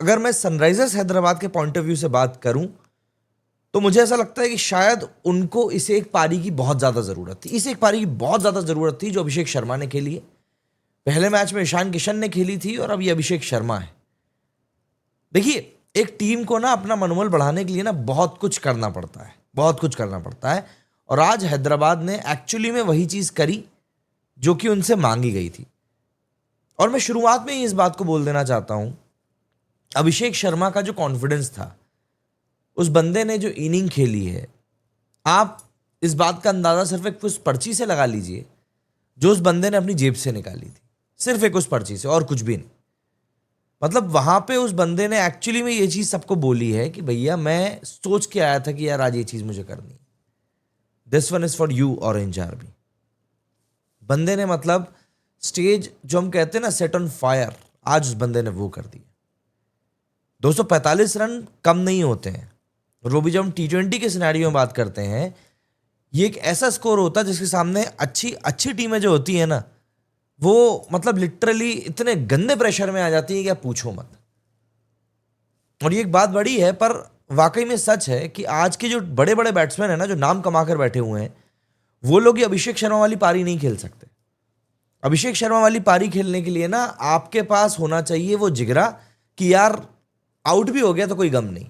अगर मैं सनराइजर्स हैदराबाद के पॉइंट ऑफ व्यू से बात करूं तो मुझे ऐसा लगता है कि शायद उनको इसे एक पारी की बहुत ज़्यादा ज़रूरत थी। इसे एक पारी की बहुत ज़्यादा ज़रूरत थी जो अभिषेक शर्मा ने खेली है। पहले मैच में ईशान किशन ने खेली थी और अब ये अभिषेक शर्मा है। देखिए, एक टीम को ना अपना मनोबल बढ़ाने के लिए ना बहुत कुछ करना पड़ता है, बहुत कुछ करना पड़ता है। और आज हैदराबाद ने एक्चुअली में वही चीज़ करी जो कि उनसे मांगी गई थी। और मैं शुरुआत में ही इस बात को बोल देना चाहता हूं, अभिषेक शर्मा का जो कॉन्फिडेंस था, उस बंदे ने जो इनिंग खेली है, आप इस बात का अंदाजा सिर्फ एक उस पर्ची से लगा लीजिए जो उस बंदे ने अपनी जेब से निकाली थी। सिर्फ एक उस पर्ची से, और कुछ भी नहीं। मतलब वहां पे उस बंदे ने एक्चुअली में ये चीज सबको बोली है कि भैया मैं सोच के आया था कि यार आज ये चीज मुझे करनी है, this one is for you orange army. बंदे ने मतलब स्टेज जो हम कहते हैं ना सेट ऑन फायर, आज उस बंदे ने वो कर दिया। 245 रन कम नहीं होते हैं। और वो भी जब हम T20 के सिनेरियो में बात करते हैं, ये एक ऐसा स्कोर होता है जिसके सामने अच्छी अच्छी टीमें जो होती है ना, वो मतलब लिटरली इतने गंदे प्रेशर में आ जाती है कि आप पूछो मत। और ये एक बात बड़ी है, पर वाकई में सच है कि आज के जो बड़े बड़े बैट्समैन हैं ना, जो नाम कमा कर बैठे हुए हैं, वो लोग ये अभिषेक शर्मा वाली पारी नहीं खेल सकते। अभिषेक शर्मा वाली पारी खेलने के लिए ना आपके पास होना चाहिए वो जिगरा कि यार आउट भी हो गया तो कोई गम नहीं।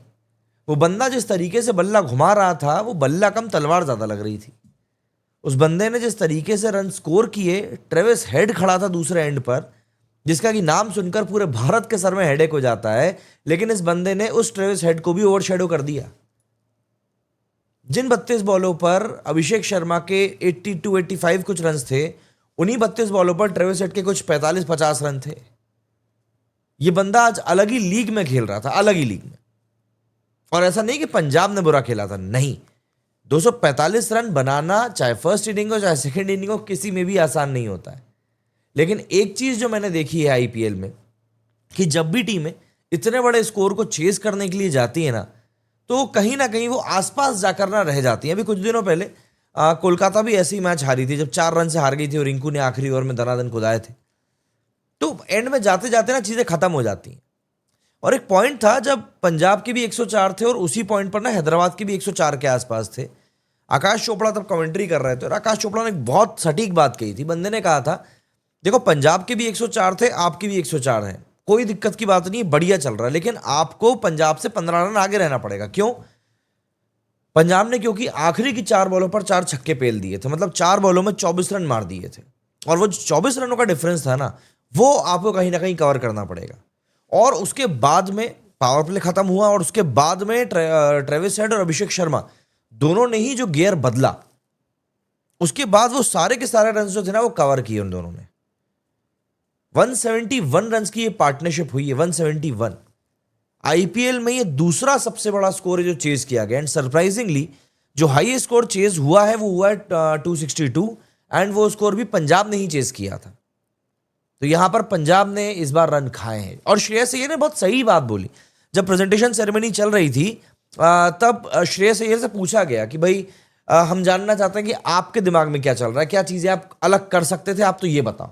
वो बंदा जिस तरीके से बल्ला घुमा रहा था, वो बल्ला कम तलवार ज्यादा लग रही थी। उस बंदे ने जिस तरीके से रन स्कोर किए, ट्रेविस हेड खड़ा था दूसरे एंड पर, जिसका कि नाम सुनकर पूरे भारत के सर में हेडेक हो जाता है, लेकिन इस बंदे ने उस ट्रेविस हेड को भी ओवरशैडो कर दिया। जिन 32 बॉलों पर अभिषेक शर्मा के 82-85 कुछ रन थे, उन्हीं 32 बॉलों पर ट्रेविस हेड के कुछ 45-50 रन थे। ये बंदा आज अलग ही लीग में खेल रहा था, अलग ही लीग में। और ऐसा नहीं कि पंजाब ने बुरा खेला था, नहीं। 245 रन बनाना चाहे फर्स्ट इनिंग हो चाहे सेकंड इनिंग हो, किसी में भी आसान नहीं होता है। लेकिन एक चीज जो मैंने देखी है आईपीएल में, कि जब भी टीमें इतने बड़े स्कोर को चेस करने के लिए जाती है ना, तो कहीं ना कहीं वो आसपास जाकर ना रह जाती है। अभी कुछ दिनों पहले कोलकाता भी ऐसे ही मैच हारी थी, जब 4 रन से हार गई थी और रिंकू ने आखिरी ओवर में दनादन कुदाए थे। तो एंड में जाते जाते ना चीजें खत्म हो जाती हैं। और एक पॉइंट था जब पंजाब के भी 104 थे और उसी पॉइंट पर ना हैदराबाद के भी 104 के आसपास थे। आकाश चोपड़ा तब कमेंट्री कर रहे थे और आकाश चोपड़ा ने एक बहुत सटीक बात कही थी। बंदे ने कहा था, देखो पंजाब के भी 104 थे, आपके भी 104 हैं, कोई दिक्कत की बात नहीं, बढ़िया चल रहा है, लेकिन आपको पंजाब से 15 रन आगे रहना पड़ेगा। क्यों? पंजाब ने क्योंकि आखिरी की 4 बॉलों पर 4 छक्के पेल दिए थे, मतलब 4 बॉलों में 24 रन मार दिए थे। और वो 24 रनों का डिफरेंस था ना, वो आपको कहीं ना कहीं कवर करना पड़ेगा। और उसके बाद में पावर प्ले खत्म हुआ और उसके बाद में ट्रेविस हेड और अभिषेक शर्मा दोनों ने ही जो गियर बदला, उसके बाद वो सारे के सारे रन जो थे ना वो कवर किए उन दोनों ने। 171 रन की ये पार्टनरशिप हुई है, 171। आईपीएल में ये दूसरा सबसे बड़ा स्कोर है जो चेज किया गया। एंड सरप्राइजिंगली जो हाईएस्ट स्कोर चेज हुआ है वो हुआ है 262, एंड वो स्कोर भी पंजाब ने ही चेज किया था। तो यहां पर पंजाब ने इस बार रन खाए हैं। और श्रेयस अय्यर ने बहुत सही बात बोली। जब प्रेजेंटेशन सेरेमनी चल रही थी, तब श्रेयस अय्यर से पूछा गया कि भाई हम जानना चाहते हैं कि आपके दिमाग में क्या चल रहा है, क्या चीजें आप अलग कर सकते थे, आप तो ये बताओ।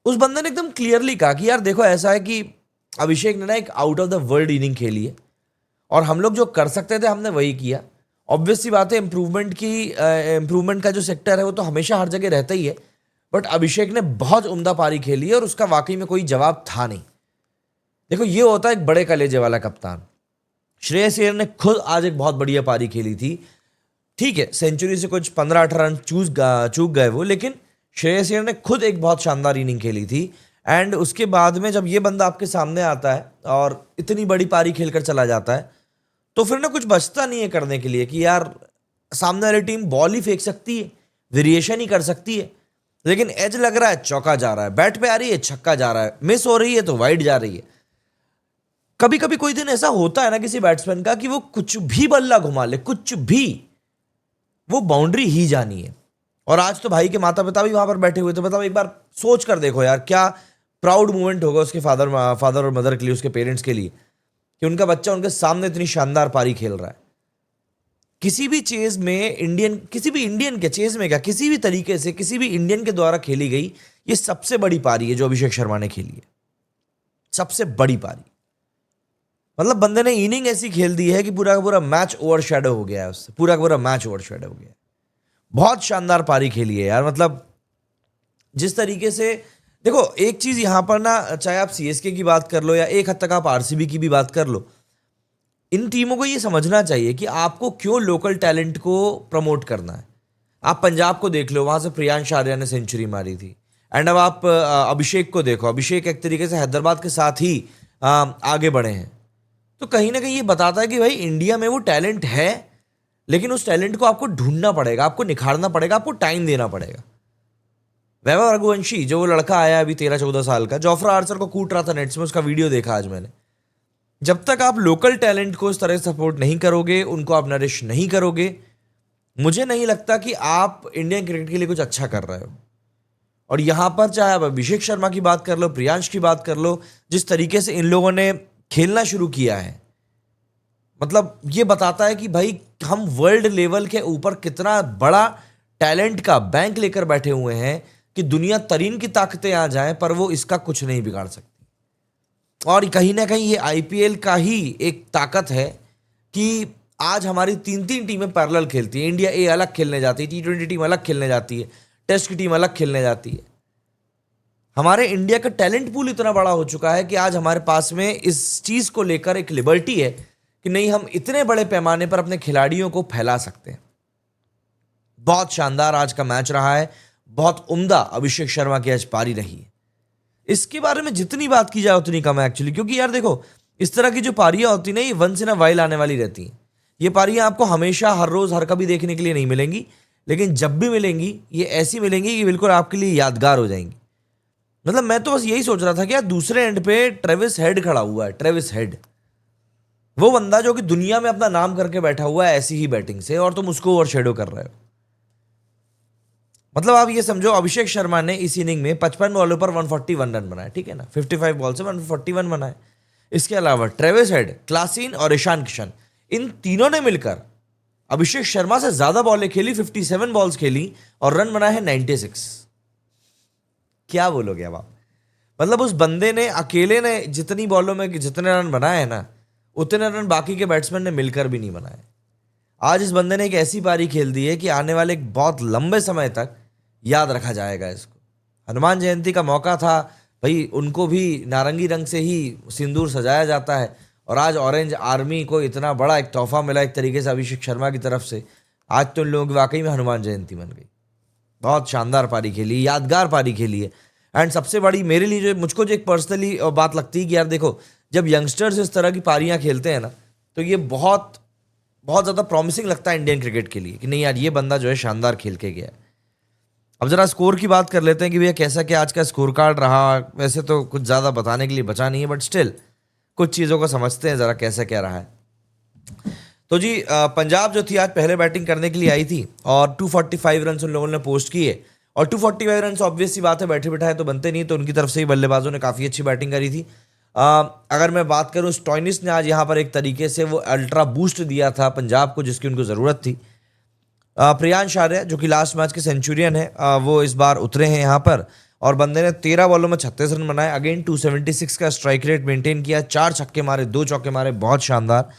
उस बंदे ने एकदम क्लियरली कहा कि यार देखो, ऐसा है कि अभिषेक ने ना एक out of the world inning खेली है और हम लोग जो कर सकते थे हमने वही किया। ऑब्वियस सी बात है, इंप्रूवमेंट का जो सेक्टर है वो तो हमेशा हर जगह रहता ही है, बट अभिषेक ने बहुत उम्दा पारी खेली है और उसका वाकई में कोई जवाब था नहीं। देखो, ये होता है एक बड़े कलेजे वाला कप्तान। श्रेयस अय्यर ने खुद आज एक बहुत बढ़िया पारी खेली थी। ठीक है, सेंचुरी से कुछ 15-18 रन चूक गए वो, लेकिन श्रेयस अय्यर ने खुद एक बहुत शानदार इनिंग खेली थी। एंड उसके बाद में जब ये बंदा आपके सामने आता है और इतनी बड़ी पारी खेलकर चला जाता है, तो फिर ना कुछ बचता नहीं है करने के लिए कि यार सामने वाली टीम बॉल ही फेंक सकती है, वेरिएशन ही कर सकती है, लेकिन एज लग रहा है चौका जा रहा है, बैट पे आ रही है छक्का जा रहा है, मिस हो रही है तो वाइड जा रही है। कभी कभी कोई दिन ऐसा होता है ना किसी बैट्समैन का कि वो कुछ भी बल्ला घुमा ले, कुछ भी, वो बाउंड्री ही जानी है। और आज तो भाई के माता पिता भी वहां पर बैठे हुए थे। मतलब एक बार सोच कर देखो यार, क्या प्राउड मोमेंट होगा उसके फादर और मदर के लिए, उसके पेरेंट्स के लिए, कि उनका बच्चा उनके सामने इतनी शानदार पारी खेल रहा है। किसी भी चेज में किसी भी इंडियन के चेज में क्या, किसी भी तरीके से किसी भी इंडियन के द्वारा खेली गई ये सबसे बड़ी पारी है जो अभिषेक शर्मा ने खेली है। सबसे बड़ी पारी। मतलब बंदे ने इनिंग ऐसी खेल दी है कि पूरा का पूरा मैच ओवर शेडो हो गया है उससे, पूरा का पूरा मैच ओवर शेडो हो गया है। बहुत शानदार पारी खेली है यार। मतलब जिस तरीके से देखो, एक चीज यहां पर ना, चाहे आप सीएसके की बात कर लो या एक हद तक आप आरसीबी की भी बात कर लो, इन टीमों को ये समझना चाहिए कि आपको क्यों लोकल टैलेंट को प्रमोट करना है। आप पंजाब को देख लो, वहां से प्रियांश आर्या ने सेंचुरी मारी थी। एंड अब आप अभिषेक को देखो, अभिषेक एक तरीके से हैदराबाद के साथ ही आगे बढ़े हैं। तो कहीं ना कहीं ये बताता है कि भाई इंडिया में वो टैलेंट है, लेकिन उस टैलेंट को आपको ढूंढना पड़ेगा, आपको निखारना पड़ेगा, आपको टाइम देना पड़ेगा। वैभव रघुवंशी जो वो लड़का आया अभी 13-14 साल का, जोफ्रा आर्चर को कूट रहा था नेट्स में, उसका वीडियो देखा आज मैंने। जब तक आप लोकल टैलेंट को इस तरह से सपोर्ट नहीं करोगे, उनको आप नरिश नहीं करोगे, मुझे नहीं लगता कि आप इंडियन क्रिकेट के लिए कुछ अच्छा कर रहे हो। और यहां पर चाहे आप अभिषेक शर्मा की बात कर लो, प्रियांश की बात कर लो, जिस तरीके से इन लोगों ने खेलना शुरू किया है, मतलब ये बताता है कि भाई हम वर्ल्ड लेवल के ऊपर कितना बड़ा टैलेंट का बैंक लेकर बैठे हुए हैं कि दुनिया तरीन की ताकतें आ जाएं पर वो इसका कुछ नहीं बिगाड़ सकती। और कहीं ना कहीं ये आईपीएल का ही एक ताकत है कि आज हमारी 3-3 टीमें पैरेलल खेलती है। इंडिया ए अलग खेलने जाती है, T20 टीम अलग खेलने जाती है, टेस्ट की टीम अलग खेलने जाती है। हमारे इंडिया का टैलेंट पूल इतना बड़ा हो चुका है कि आज हमारे पास में इस चीज को लेकर एक लिबर्टी है कि नहीं, हम इतने बड़े पैमाने पर अपने खिलाड़ियों को फैला सकते हैं। बहुत शानदार आज का मैच रहा है, बहुत उम्दा अभिषेक शर्मा की आज पारी रही है। इसके बारे में जितनी बात की जाए उतनी कम है एक्चुअली, क्योंकि यार देखो, इस तरह की जो पारियां होती ना, ये वंस इन अ वाइल आने वाली रहती हैं। ये पारियां आपको हमेशा हर रोज हर कभी देखने के लिए नहीं मिलेंगी, लेकिन जब भी मिलेंगी ये ऐसी मिलेंगी कि बिल्कुल आपके लिए यादगार हो जाएंगी। मतलब मैं तो बस यही सोच रहा था कि यार दूसरे एंड पे ट्रेविस हेड खड़ा हुआ है। ट्रेविस हेड, वो बंदा जो कि दुनिया में अपना नाम करके बैठा हुआ है ऐसी ही बैटिंग से, और तुम उसको ओवरशैडो कर रहे हो। मतलब आप ये समझो, अभिषेक शर्मा ने इस इनिंग में 55 बॉलों पर 141 रन बनाए, ठीक है ना, 55 बॉल से 141 बनाए। इसके अलावा ट्रेविस हेड, क्लासीन और ईशान किशन, इन तीनों ने मिलकर अभिषेक शर्मा से ज्यादा बॉलें खेली, 57 बॉल्स खेली और रन बनाए हैं 96। क्या बोलोगे अब आप? मतलब उस बंदे ने अकेले ने जितनी बॉलों में जितने रन बनाए हैं ना, उतने रन बाकी के बैट्समैन ने मिलकर भी नहीं बनाए। आज इस बंदे ने एक ऐसी पारी खेल दी है कि आने वाले एक बहुत लंबे समय तक याद रखा जाएगा इसको। हनुमान जयंती का मौका था भाई, उनको भी नारंगी रंग से ही सिंदूर सजाया जाता है, और आज ऑरेंज आर्मी को इतना बड़ा एक तोहफा मिला एक तरीके से अभिषेक शर्मा की तरफ से। आज तो इन लोगों की वाकई में हनुमान जयंती बन गई। बहुत शानदार पारी खेली, यादगार पारी खेली है। एंड सबसे बड़ी मेरे लिए जो मुझको जो एक पर्सनली बात लगती है कि यार देखो, जब यंगस्टर्स इस तरह की पारियां खेलते हैं ना, तो ये बहुत बहुत ज़्यादा प्रॉमिसिंग लगता है इंडियन क्रिकेट के लिए कि नहीं यार, ये बंदा जो है शानदार खेल के गया है। अब जरा स्कोर की बात कर लेते हैं कि भैया कैसा क्या आज का स्कोर कार्ड रहा। वैसे तो कुछ ज़्यादा बताने के लिए बचा नहीं है, बट स्टिल कुछ चीज़ों को समझते हैं ज़रा कैसा क्या रहा है। तो जी पंजाब जो थी आज पहले बैटिंग करने के लिए आई थी और 245 रन उन लोगों ने पोस्ट किए। और 245 रन ऑब्वियस सी बात है, बैठे बिठाए तो बनते नहीं, तो उनकी तरफ से ही बल्लेबाजों ने काफ़ी अच्छी बैटिंग करी थी। अगर मैं बात करूं, स्टॉइनिस ने आज यहाँ पर एक तरीके से वो अल्ट्रा बूस्ट दिया था पंजाब को, जिसकी उनको ज़रूरत थी। प्रियांश आर्या जो कि लास्ट मैच के सेंचुरियन है, वो इस बार उतरे हैं यहाँ पर, और बंदे ने 13 बॉलों में 36 रन बनाए। अगेन 276 का स्ट्राइक रेट मेंटेन किया, 4 छक्के मारे, 2 चौके मारे, बहुत शानदार।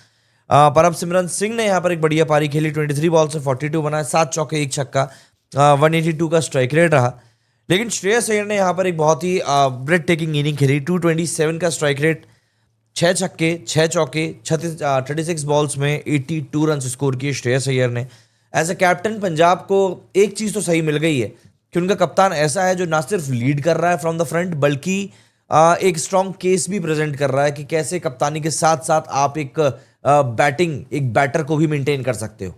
परब सिमरन सिंह ने यहाँ पर एक बढ़िया पारी खेली, 23 बॉल से 42 बनाए, 7 चौके 1 छक्का, 182 का स्ट्राइक रेट रहा। लेकिन श्रेयस अय्यर ने यहाँ पर एक बहुत ही ब्रेथ टेकिंग इनिंग खेली, 227 का स्ट्राइक रेट, 6 छक्के 6 चौके, 36 बॉल्स में 82 रन स्कोर किए श्रेयस अय्यर ने। एज ए कैप्टन पंजाब को एक चीज़ तो सही मिल गई है कि उनका कप्तान ऐसा है जो ना सिर्फ लीड कर रहा है फ्रॉम द फ्रंट, बल्कि एक स्ट्रॉन्ग केस भी प्रेजेंट कर रहा है कि कैसे कप्तानी के साथ साथ आप एक एक बैटर को भी मेंटेन कर सकते हो।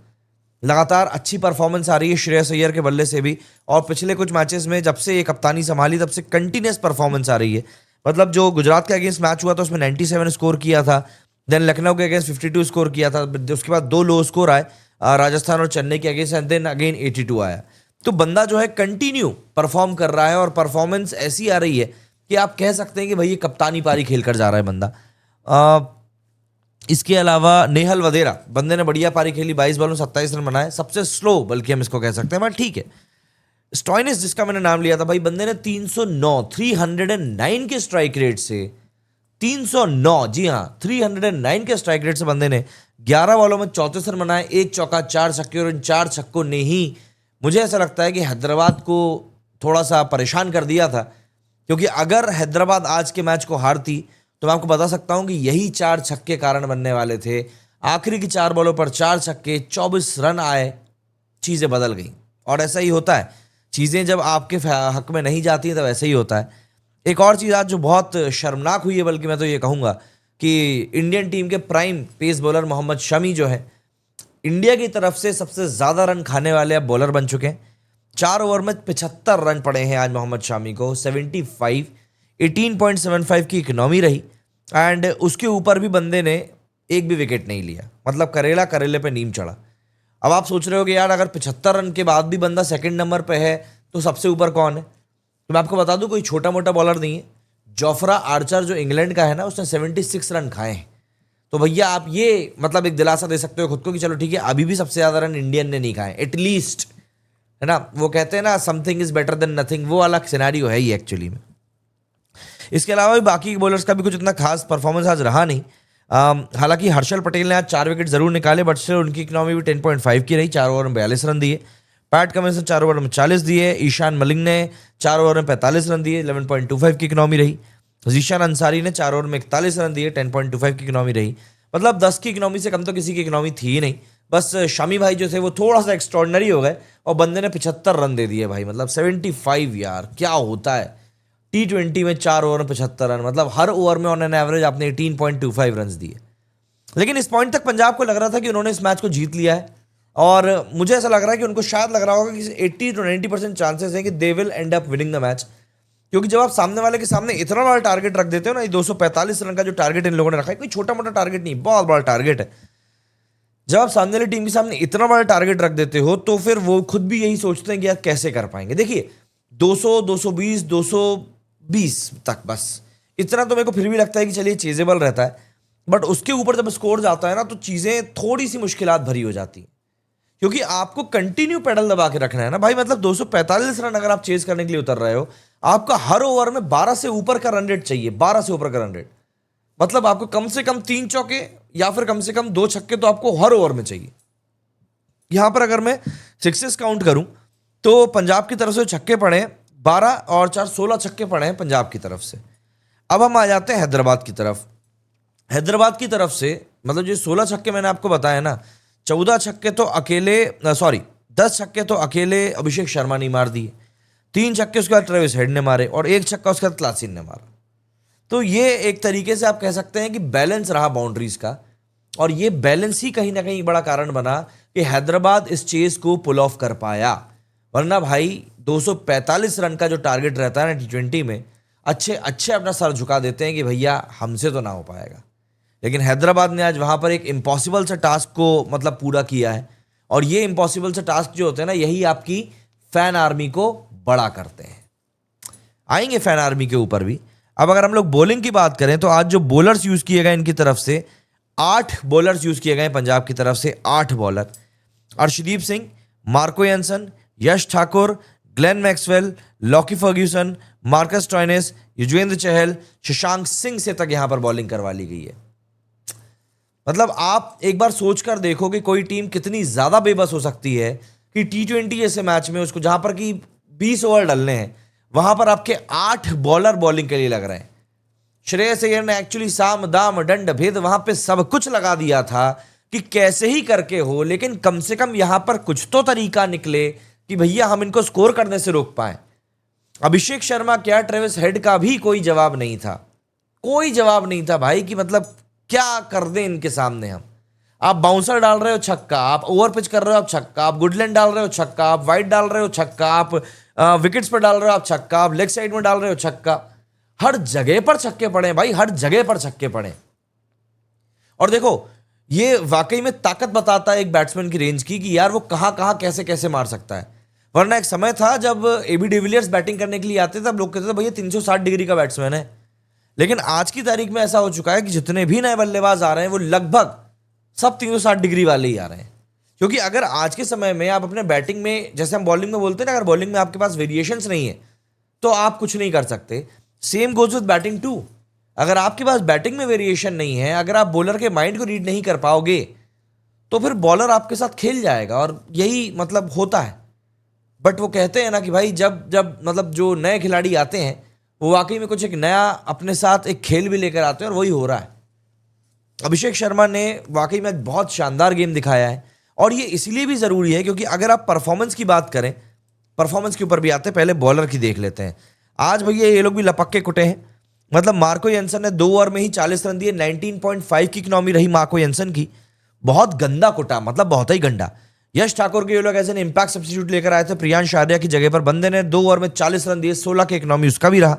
लगातार अच्छी परफॉर्मेंस आ रही है श्रेयस अय्यर के बल्ले से भी, और पिछले कुछ मैचेस में जब से ये कप्तानी संभाली तब से कंटिन्यूस परफॉर्मेंस आ रही है। मतलब जो गुजरात के अगेंस्ट मैच हुआ था उसमें 97 स्कोर किया था, देन लखनऊ के अगेंस्ट 52 स्कोर किया था, उसके बाद 2 लो स्कोर आए राजस्थान और चेन्नई के अगेंस्ट, एंड देन अगेन 82 आया। तो बंदा जो है कंटिन्यू परफॉर्म कर रहा है, और परफॉर्मेंस ऐसी आ रही है कि आप कह सकते हैं कि भाई ये कप्तानी पारी खेल कर जा रहा है बंदा। इसके अलावा नेहल वधेरा, बंदे ने बढ़िया पारी खेली, 22 बॉलों में 27 रन बनाए, सबसे स्लो बल्कि हम इसको कह सकते हैं, बट ठीक है। स्टॉइनिस जिसका मैंने नाम लिया था भाई, बंदे ने 309 के स्ट्राइक रेट से 309, जी हाँ 309 के स्ट्राइक रेट से बंदे ने 11 बॉलों में 34 रन बनाए, एक चौका, 4 छक्के, और इन 4 छक्कों ने ही मुझे ऐसा लगता है कि हैदराबाद को थोड़ा सा परेशान कर दिया था। क्योंकि अगर हैदराबाद आज के मैच को हारती तो मैं आपको बता सकता हूं कि यही 4 छक्के कारण बनने वाले थे। आखिरी की 4 बॉलों पर 4 छक्के, 24 रन आए, चीजें बदल गई। और ऐसा ही होता है, चीजें जब आपके हक में नहीं जाती हैं तब ऐसा ही होता है। एक और चीज आज जो बहुत शर्मनाक हुई है, बल्कि मैं तो ये कहूंगा कि इंडियन टीम के prime pace bowler Mohammed Shami जो है, इंडिया की तरफ से सबसे ज्यादा रन खाने वाले अब बॉलर बन चुके हैं। 4 ओवर में 75 रन पड़े हैं आज मोहम्मद शामी को, 75, 18.75 की इकोनॉमी रही, एंड उसके ऊपर भी बंदे ने एक भी विकेट नहीं लिया। मतलब करेला करेले पे नीम चढ़ा। अब आप सोच रहे हो कि यार अगर 75 रन के बाद भी बंदा सेकंड नंबर पे है तो सबसे ऊपर कौन है? तो मैं आपको बता दूं, कोई छोटा मोटा बॉलर नहीं है। जोफ्रा आर्चर जो इंग्लैंड का है ना, उसने 76 रन खाए हैं। तो भैया आप ये मतलब एक दिलासा दे सकते हो खुद को कि चलो ठीक है, अभी भी सबसे ज्यादा रन इंडियन ने नहीं खाए एटलीस्ट, है ना। वो कहते हैं ना, something is better than nothing, वो अलग सिनेरियो है ही एक्चुअली में। इसके अलावा भी बाकी बॉलर्स का भी कुछ इतना खास परफॉर्मेंस आज रहा नहीं। हालांकि हर्षल पटेल ने आज 4 विकेट जरूर निकाले, बट स्टिल उनकी इकोनॉमी भी 10.5 की रही। 4 ओवर में 42 रन दिए। पैट कमिंस ने 4 ओवर में 40 दिए। ईशान मलिंग ने 4 ओवर में 45 रन दिए, 11.25 की इकोनॉमी रही। जीशान अंसारी ने 4 ओवर में 41 रन दिए, 10.25 की इकोनॉमी रही। मतलब 10 की इकोनॉमी से कम तो किसी की इकोनॉमी थी ही नहीं। बस शामी भाई जो थे वो थोड़ा सा एक्स्ट्रॉर्डनरी हो गए और बंदे ने 75 रन दे दिए भाई। मतलब 75 यार, क्या होता है T20 में 4 ओवर में 75 रन? मतलब हर ओवर में ऑन एन एवरेज आपने 18.25 रन दिए। लेकिन इस पॉइंट तक पंजाब को लग रहा था कि उन्होंने इस मैच को जीत लिया है, और मुझे ऐसा लग रहा है कि उनको शायद लग रहा होगा कि 80 to 90% चांसेस है कि they will and up winning the match. क्योंकि जब आप सामने वाले के सामने इतना बड़ा टारगेट रख देते हो ना, ये 245 रन का जो टारगेट इन लोगों ने रखा है, कोई छोटा मोटा टारगेट नहीं, बहुत बड़ा टारगेट है। जब आप सामने वाली टीम के सामने इतना बड़ा टारगेट रख देते हो तो फिर वो खुद भी यही सोचते हैं कि यार कैसे कर पाएंगे। देखिए 200, 220, 220 तक बस इतना तो मेरे को फिर भी लगता है कि चलिए चेजेबल रहता है, बट उसके ऊपर जब स्कोर जाता है ना तो चीजें थोड़ी सी मुश्किलात भरी हो जाती हैं। क्योंकि आपको कंटिन्यू पेडल दबा के रखना है ना भाई। मतलब 245 रन अगर आप चेज करने के लिए उतर रहे हो, आपका हर ओवर में 12 से ऊपर का रन रेट चाहिए, 12 से ऊपर का रन रेट। मतलब आपको कम से कम 3 चौके या फिर कम से कम 2 छक्के तो आपको हर ओवर में चाहिए। यहां पर अगर मैं सिक्सेस काउंट करूं तो पंजाब की तरफ से छक्के पड़े 12 और 4 16 छक्के पड़े हैं पंजाब की तरफ से। अब हम आ जाते हैं हैदराबाद की तरफ। हैदराबाद की तरफ से मतलब जो 16 छक्के मैंने आपको बताया ना, 14 छक्के तो अकेले, सॉरी 10 छक्के तो अकेले अभिषेक शर्मा ने मार दिए, 3 छक्के उसके बाद ट्रेविस हेड ने मारे, और 1 छक्का उसके बाद क्लासिन ने मारा। तो ये एक तरीके से आप कह सकते हैं कि बैलेंस रहा बाउंड्रीज का, और ये बैलेंस ही कहीं ना कहीं बड़ा कारण बना कि हैदराबाद इस चेस को पुल ऑफ कर पाया। वरना भाई 245 रन का जो टारगेट रहता है ना T20 में, अच्छे अच्छे अपना सर झुका देते हैं कि भैया हमसे तो ना हो पाएगा। लेकिन हैदराबाद ने आज वहां पर एक इम्पॉसिबल से टास्क को मतलब पूरा किया है, और ये इम्पॉसिबल से टास्क जो होते हैं ना, यही आपकी फैन आर्मी को बड़ा करते हैं। आएंगे फैन आर्मी के ऊपर भी। अब अगर हम लोग बॉलिंग की बात करें तो आज जो बॉलर्स यूज किए गए इनकी तरफ से, 8 बॉलर्स यूज किए गए पंजाब की तरफ से, 8 bowler. Arshdeep Singh, Marco Jansen, Yash Thakur, Glenn Maxwell, Lockie Ferguson, Marcus Stoinis, Yuzvendra Chahal, Shashank Singh से तक यहां पर बॉलिंग करवा ली गई है। मतलब आप एक बार सोचकर देखो कि कोई टीम कितनी ज्यादा बेबस हो सकती है कि T20 जैसे मैच में उसको जहां पर कि 20 ओवर डलने हैं, वहां पर आपके 8 बॉलर बॉलिंग के लिए लग रहे हैं। श्रेयस अय्यर ने एक्चुअली साम दाम दंड भेद वहां पे सब कुछ लगा दिया था कि कैसे ही करके हो, लेकिन कम से कम यहां पर कुछ तो तरीका निकले कि भैया हम इनको स्कोर करने से रोक पाए। अभिषेक शर्मा क्या, ट्रेविस हेड का भी कोई जवाब नहीं था, कोई जवाब नहीं था भाई कि मतलब क्या कर दें इनके सामने हम। आप बाउंसर डाल रहे हो छक्का, आप ओवर पिच कर रहे हो आप छक्का, आप गुडलैंड डाल रहे हो छक्का, आप वाइड डाल रहे हो छक्का, आप विकेट्स पर डाल रहे हो आप छक्का, आप लेग साइड में डाल रहे हो छक्का। हर जगह पर छक्के पड़े भाई, हर जगह पर छक्के पड़े। और देखो ये वाकई में ताकत बताता है एक बैट्समैन की रेंज की कि यार वो कहां कहां कैसे कैसे मार सकता है। वरना एक समय था जब AB डिविलियर्स बैटिंग करने के लिए आते थे, तब लोग कहते थे भैया 360 डिग्री का बैट्समैन है। लेकिन आज की तारीख में ऐसा हो चुका है कि जितने भी नए बल्लेबाज आ रहे हैं वो लगभग सब 360 डिग्री वाले ही आ रहे हैं। क्योंकि अगर आज के समय में आप अपने बैटिंग में, जैसे हम बॉलिंग में बोलते हैं ना, अगर बॉलिंग में आपके पास वेरिएशंस नहीं है तो आप कुछ नहीं कर सकते। Same goes with batting too. अगर आपके पास बैटिंग में वेरिएशन नहीं है, अगर आप बॉलर के माइंड को रीड नहीं कर पाओगे, तो फिर बॉलर आपके साथ खेल जाएगा, और यही मतलब होता है। बट वो कहते हैं ना कि भाई जब जब मतलब जो नए खिलाड़ी आते हैं वो वाकई में कुछ एक नया अपने साथ एक खेल भी लेकर आते हैं, और वही हो रहा है। अभिषेक शर्मा ने वाकई में बहुत शानदार गेम दिखाया है, और ये इसलिए भी ज़रूरी है क्योंकि अगर आप परफॉर्मेंस की बात करें, परफॉर्मेंस के ऊपर भी आते हैं, पहले बॉलर की देख लेते हैं। आज भैया ये लोग भी लपक के कुटे हैं। मतलब मार्को यंसन ने 2 ओवर में ही 40 रन दिए, 19.5 की इकनॉमी रही मार्को यंसन की। बहुत गंदा कुटा, मतलब बहुत ही गंदा। यश ठाकुर के ये लोग ऐसे इम्पैक्ट सब्स्टिट्यूट लेकर आए थे प्रियांश आर्या की जगह पर। बंदे ने 2 ओवर में 40 रन दिए, 16 की इकनॉमी उसका भी रहा।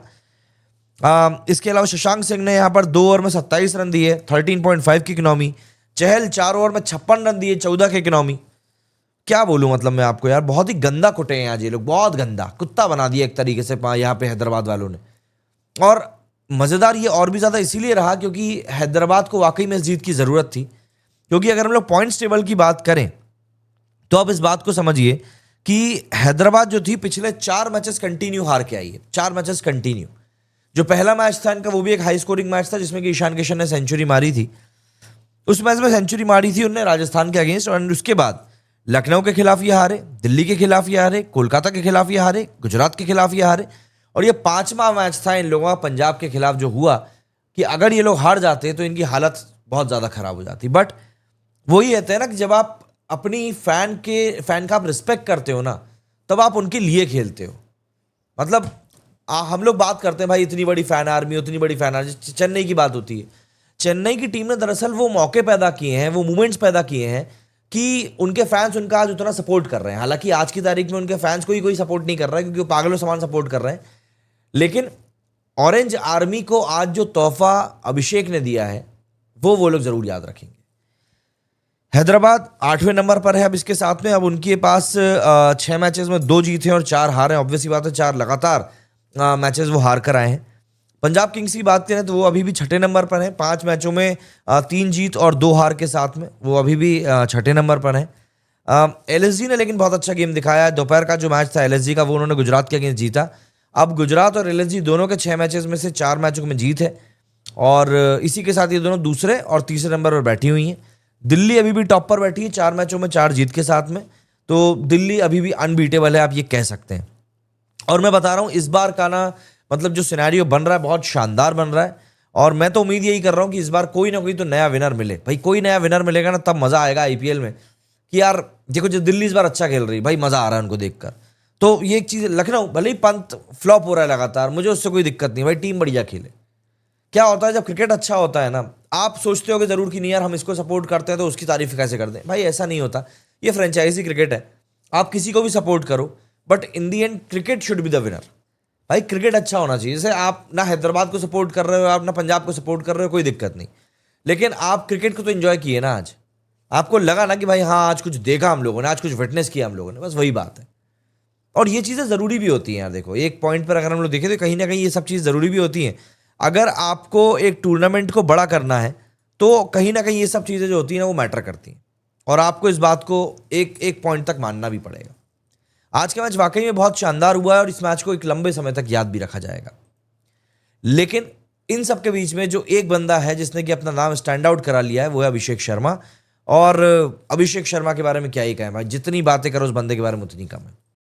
इसके अलावा शशांक सिंह ने यहां पर 2 ओवर में 27 रन दिए, 13.5 की इकनॉमी। चहल 4 ओवर में 56 रन दिए, 14 की इकनॉमी। क्या बोलूं मतलब मैं आपको यार, बहुत ही गंदा कुटे हैं आज ये लोग, बहुत गंदा कुत्ता बना दिया एक तरीके से यहाँ पे हैदराबाद वालों ने। और मजेदार ये और भी ज्यादा इसीलिए रहा क्योंकि हैदराबाद को वाकई में इस जीत की जरूरत थी। क्योंकि अगर हम लोग पॉइंट्स टेबल की बात करें तो आप इस बात को समझिए कि हैदराबाद जो थी पिछले 4 मैचेस कंटिन्यू हार के आई है, 4 मैचेस कंटिन्यू। जो पहला मैच था इनका वो भी एक हाई स्कोरिंग मैच था जिसमें कि ईशान किशन ने सेंचुरी मारी थी। उस मैच में सेंचुरी मारी थी उन्होंने राजस्थान के अगेंस्ट, और उसके बाद लखनऊ के खिलाफ ये हारे, दिल्ली के खिलाफ ये हारे, कोलकाता के खिलाफ ये हारे, गुजरात के खिलाफ ये हारे, और ये 5वां मैच था इन लोगों का पंजाब के खिलाफ जो हुआ कि अगर ये लोग हार जाते तो इनकी हालत बहुत ज़्यादा खराब हो जाती। बट वही कहते हैं ना कि जब आप अपनी फैन का आप रिस्पेक्ट करते हो ना, तब आप उनके लिए खेलते हो। मतलब हम लोग बात करते हैं भाई इतनी बड़ी फैन आर्मी, उतनी बड़ी फैन आर्मी, चेन्नई की बात होती है। चेन्नई की टीम ने दरअसल वो मौके पैदा किए हैं, वो मूवमेंट्स पैदा किए हैं कि उनके फैंस उनका आज उतना सपोर्ट कर रहे हैं। हालांकि आज की तारीख में उनके फैंस कोई सपोर्ट नहीं कर रहा है क्योंकि वो पागलों समान सपोर्ट कर रहे हैं। लेकिन ऑरेंज आर्मी को आज जो तोहफा अभिषेक ने दिया है वो लोग जरूर याद रखेंगे। हैदराबाद 8वें नंबर पर है अब इसके साथ में। अब उनके पास 6 मैचेस में 2 जीत हैं और 4 हार हैं। ऑब्वियसली बात है 4 लगातार मैचेस वो हार कर आए हैं। पंजाब किंग्स की बात करें तो वो अभी भी 6ठे नंबर पर है, 5 मैचों में 3 जीत और 2 हार के साथ में वो अभी भी 6ठे नंबर पर है। एलएसजी ने लेकिन बहुत अच्छा गेम दिखाया है। दोपहर का जो मैच था एलएसजी का वो उन्होंने गुजरात के अगेंस्ट जीता। अब गुजरात और एलएसजी दोनों के 6 मैचेस में से 4 मैचों में जीत है, और इसी के साथ ये दोनों दूसरे और तीसरे नंबर पर बैठी हुई हैं। दिल्ली अभी भी टॉप पर बैठी है 4 मैचों में 4 जीत के साथ में, तो दिल्ली अभी भी अनबीटेबल है, आप ये कह सकते हैं। और मैं बता रहा हूँ इस बार का ना मतलब जो सिनेरियो बन रहा है बहुत शानदार बन रहा है, और मैं तो उम्मीद यही कर रहा हूँ कि इस बार कोई ना कोई तो नया विनर मिले। भाई कोई नया विनर मिलेगा ना तब मजा आएगा आईपीएल में कि यार देखो जो दिल्ली इस बार अच्छा खेल रही है, भाई मजा आ रहा है उनको देखकर। तो ये एक चीज, लखनऊ भले ही पंत फ्लॉप हो रहा है लगातार, मुझे उससे कोई दिक्कत नहीं, भाई टीम बढ़िया खेले। क्या होता है जब क्रिकेट अच्छा होता है ना, आप सोचते हो जरूर कि नहीं यार हम इसको सपोर्ट करते हैं तो उसकी तारीफ कैसे कर दें। भाई ऐसा नहीं होता, ये फ्रेंचाइजी क्रिकेट है, आप किसी को भी सपोर्ट करो but in the and cricket should be the winner. भाई क्रिकेट अच्छा होना चाहिए। जैसे आप ना हैदराबाद को सपोर्ट कर रहे हो, आप ना पंजाब को सपोर्ट कर रहे हो, कोई दिक्कत नहीं, लेकिन आप क्रिकेट को तो एंजॉय किए ना। आज आपको लगा ना कि भाई हाँ आज कुछ देखा हम लोगों ने, आज कुछ विटनेस किया हम लोगों ने, बस वही बात है। और ये चीज़ें ज़रूरी भी होती हैं यार। देखो एक पॉइंट पर अगर हम लोग देखें तो कहीं ना कहीं ये सब चीज़ ज़रूरी भी होती हैं। अगर आपको एक टूर्नामेंट को बड़ा करना है तो कहीं ना कहीं ये सब चीज़ें जो होती हैं ना वो मैटर करती हैं, और आपको इस बात को एक एक पॉइंट तक मानना भी पड़ेगा। आज का मैच वाकई में बहुत शानदार हुआ है और इस मैच को एक लंबे समय तक याद भी रखा जाएगा। लेकिन इन सब के बीच में जो एक बंदा है जिसने कि अपना नाम स्टैंड आउट करा लिया है वो है अभिषेक शर्मा। और अभिषेक शर्मा के बारे में क्या ही कहें भाई, जितनी बातें करो उस बंदे के बारे में उतनी कम है।